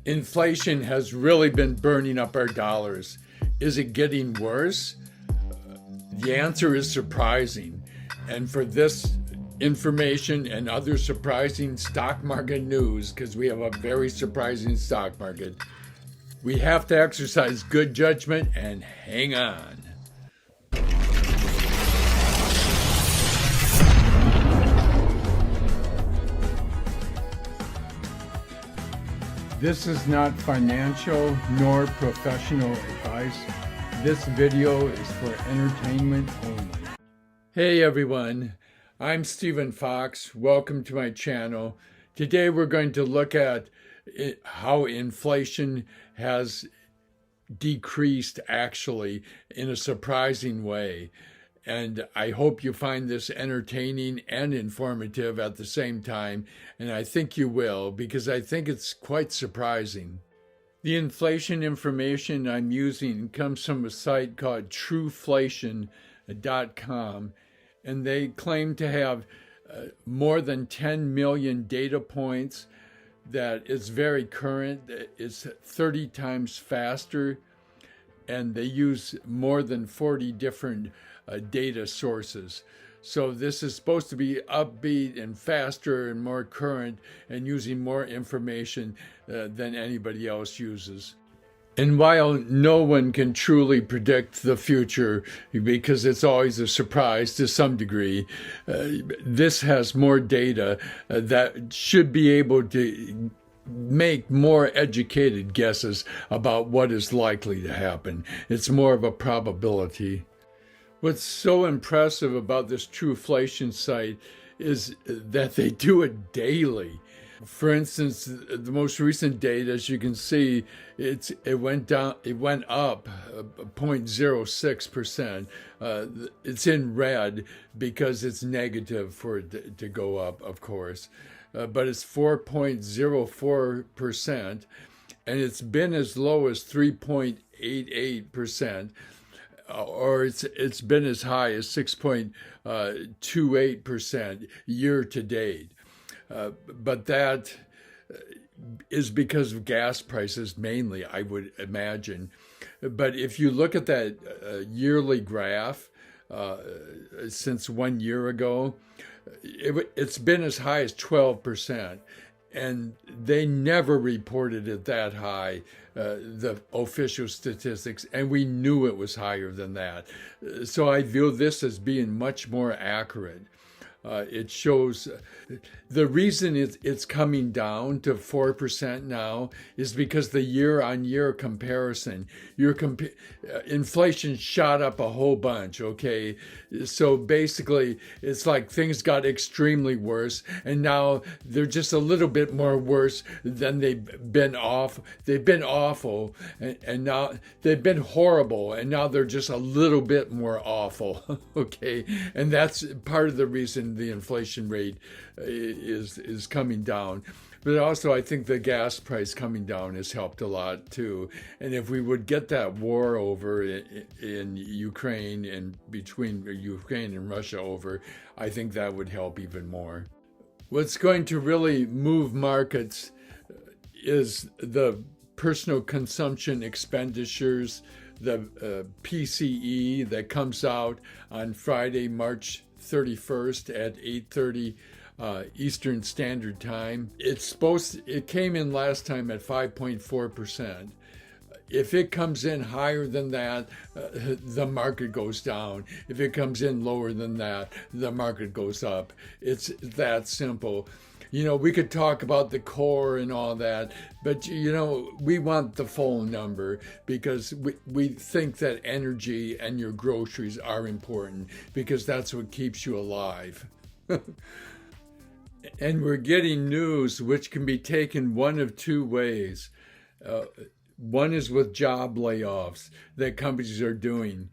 Inflation has really been burning up our dollars. Is it getting worse? The answer is surprising. And for this information and other surprising stock market news, because we have a very surprising stock market, we have to exercise good judgment and hang on. This is not financial nor professional advice. This video is for entertainment only. Hey everyone, I'm Stephen Fox. Welcome to my channel. Today we're going to look at how inflation has decreased actually in a surprising way. And I hope you find this entertaining and informative at the same time. And I think you will, because I think it's quite surprising. The inflation information I'm using comes from a site called trueflation.com. And they claim to have more than 10 million data points, that it's very current, it's 30 times faster, and they use more than 40 different data sources. So this is supposed to be upbeat and faster and more current and using more information than anybody else uses. And while no one can truly predict the future, because it's always a surprise to some degree, this has more data that should be able to make more educated guesses about what is likely to happen. It's more of a probability. What's so impressive about this Trueflation site is that they do it daily. For instance, the most recent data, as you can see, it went up 0.06%. It's in red because it's negative for it to go up, of course. But it's 4.04%, and it's been as low as 3.88%. Or it's been as high as 6.28% year to date. But that is because of gas prices mainly, I would imagine. But if you look at that yearly graph since 1 year ago, it's been as high as 12%. And they never reported it that high, the official statistics, and we knew it was higher than that. So I view this as being much more accurate. It shows the reason it's coming down to 4% now is because the year-on-year comparison, inflation shot up a whole bunch, okay? So basically, it's like things got extremely worse, and now they're just a little bit more worse than they've been off. They've been awful, and now they've been horrible, and now they're just a little bit more awful, okay? And that's part of the reason the inflation rate is coming down. But also I think the gas price coming down has helped a lot too. And if we would get that war over in Ukraine and between Ukraine and Russia over, I think that would help even more. What's going to really move markets is the personal consumption expenditures, the PCE that comes out on Friday, March 31st at 8:30 Eastern Standard Time. It came in last time at 5.4%. If it comes in higher than that, the market goes down. If it comes in lower than that, the market goes up. It's that simple. You know, we could talk about the core and all that, but, you know, we want the full number because we think that energy and your groceries are important because that's what keeps you alive. And we're getting news which can be taken one of two ways. One is with job layoffs that companies are doing.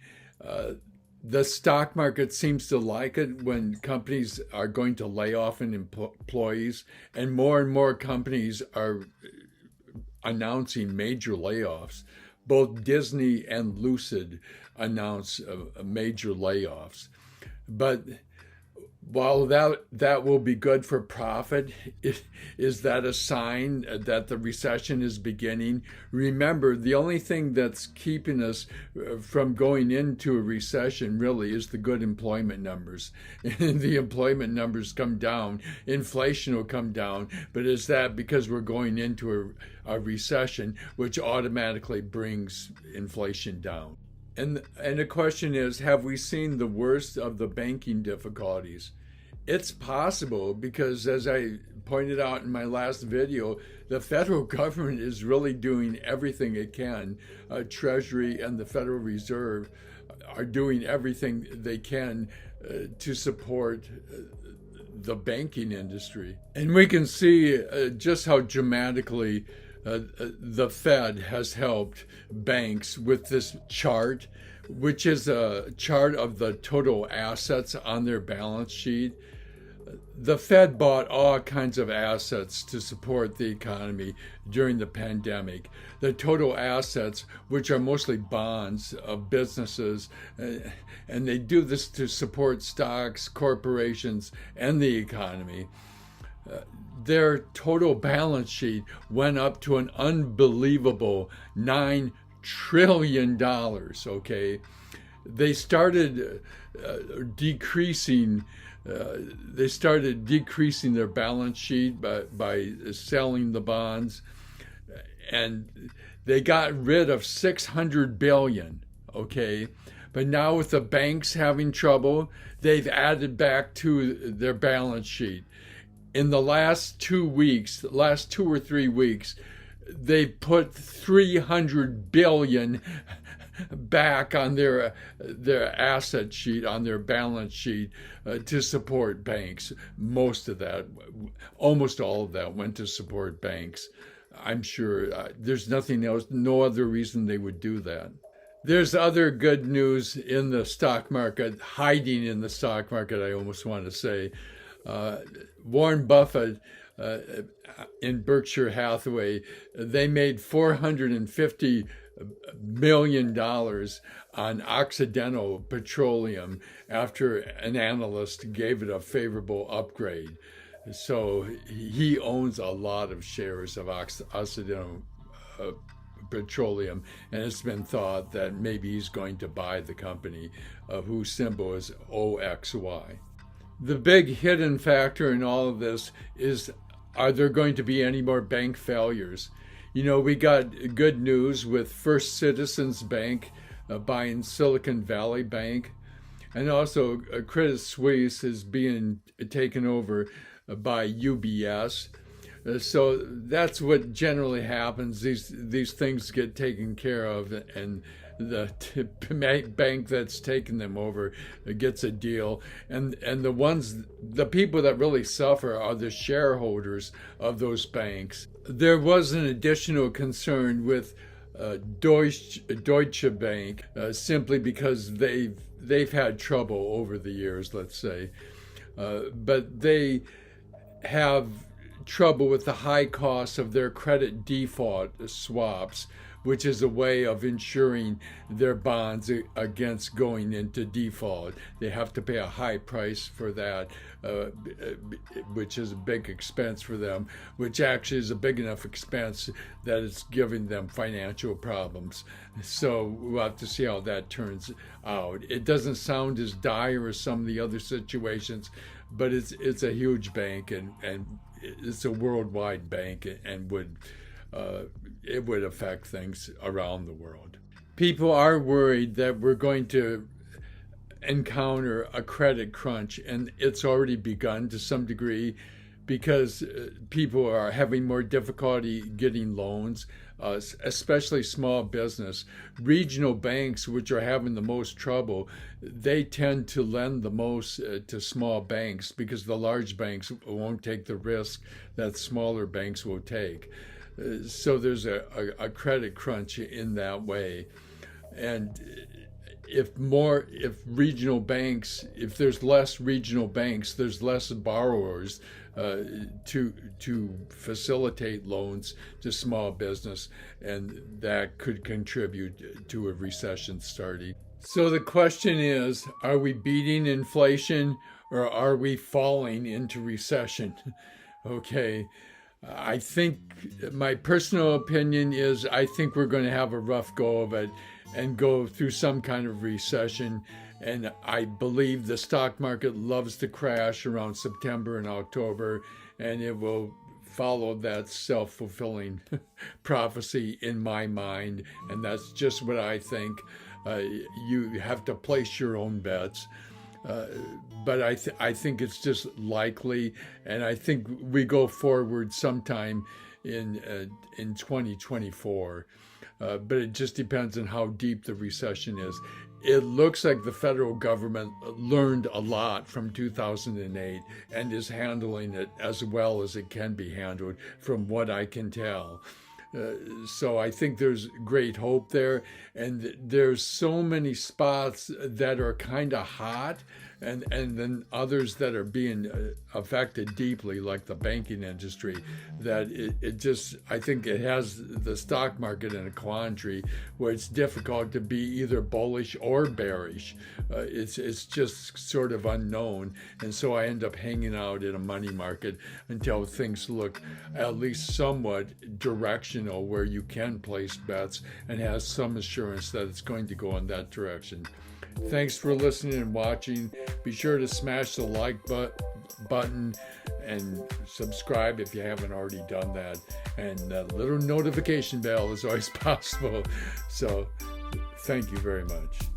The stock market seems to like it when companies are going to lay off employees, and more companies are announcing major layoffs. Both Disney and Lucid announce major layoffs. But While that will be good for profit, is that a sign that the recession is beginning? Remember, the only thing that's keeping us from going into a recession really is the good employment numbers. And the employment numbers come down, inflation will come down, but is that because we're going into a recession, which automatically brings inflation down? And the question is, have we seen the worst of the banking difficulties? It's possible because, as I pointed out in my last video, the federal government is really doing everything it can. Treasury and the Federal Reserve are doing everything they can to support the banking industry. And we can see just how dramatically the Fed has helped banks with this chart, which is a chart of the total assets on their balance sheet. The Fed bought all kinds of assets to support the economy during the pandemic. The total assets, which are mostly bonds of businesses, and they do this to support stocks, corporations, and the economy. Their total balance sheet went up to an unbelievable $9 trillion, okay? They started decreasing their balance sheet by selling the bonds, and they got rid of 600 billion, okay? But now with the banks having trouble, they've added back to their balance sheet. In the last 2 or 3 weeks, they put 300 billion back on their asset sheet, on their balance sheet, to support banks. Almost all of that went to support banks. I'm sure there's nothing else, no other reason they would do that. There's other good news in the stock market, hiding in the stock market, I almost want to say. Warren Buffett in Berkshire Hathaway, they made $450 million on Occidental Petroleum after an analyst gave it a favorable upgrade. So he owns a lot of shares of Occidental Petroleum, and it's been thought that maybe he's going to buy the company, whose symbol is OXY. The big hidden factor in all of this is, are there going to be any more bank failures? You know, we got good news with First Citizens Bank buying Silicon Valley Bank, and also Credit Suisse is being taken over by UBS. So that's what generally happens. These things get taken care of, and the bank that's taken them over gets a deal, and the people that really suffer are the shareholders of those banks. There was an additional concern with Deutsche Bank, simply because they've had trouble over the years, let's say, but they have trouble with the high cost of their credit default swaps, which is a way of insuring their bonds against going into default. They have to pay a high price for that, which is a big expense for them, which actually is a big enough expense that it's giving them financial problems. So we'll have to see how that turns out. It doesn't sound as dire as some of the other situations, but it's a huge bank, and it's a worldwide bank, and it would affect things around the world. People are worried that we're going to encounter a credit crunch, and it's already begun to some degree, because people are having more difficulty getting loans, especially small business. Regional banks, which are having the most trouble, they tend to lend the most to small banks, because the large banks won't take the risk that smaller banks will take. So there's a credit crunch in that way. And if regional banks, if there's less regional banks, there's less borrowers to facilitate loans to small business, and that could contribute to a recession starting. So the question is, are we beating inflation or are we falling into recession? Okay. I think my personal opinion is I think we're going to have a rough go of it and go through some kind of recession. And I believe the stock market loves to crash around September and October, and it will follow that self-fulfilling prophecy in my mind. And that's just what I think. You have to place your own bets. But I think it's just likely, and I think we go forward sometime in 2024. But it just depends on how deep the recession is. It looks like the federal government learned a lot from 2008 and is handling it as well as it can be handled, from what I can tell. So I think there's great hope there, and there's so many spots that are kind of hot, and then others that are being affected deeply, like the banking industry, that it just, I think it has the stock market in a quandary where it's difficult to be either bullish or bearish. It's just sort of unknown, and so I end up hanging out in a money market until things look at least somewhat directional, where you can place bets and has some assurance that it's going to go in that direction. Thanks for listening and watching. Be sure to smash the like button and subscribe if you haven't already done that. And that little notification bell is always possible. So thank you very much.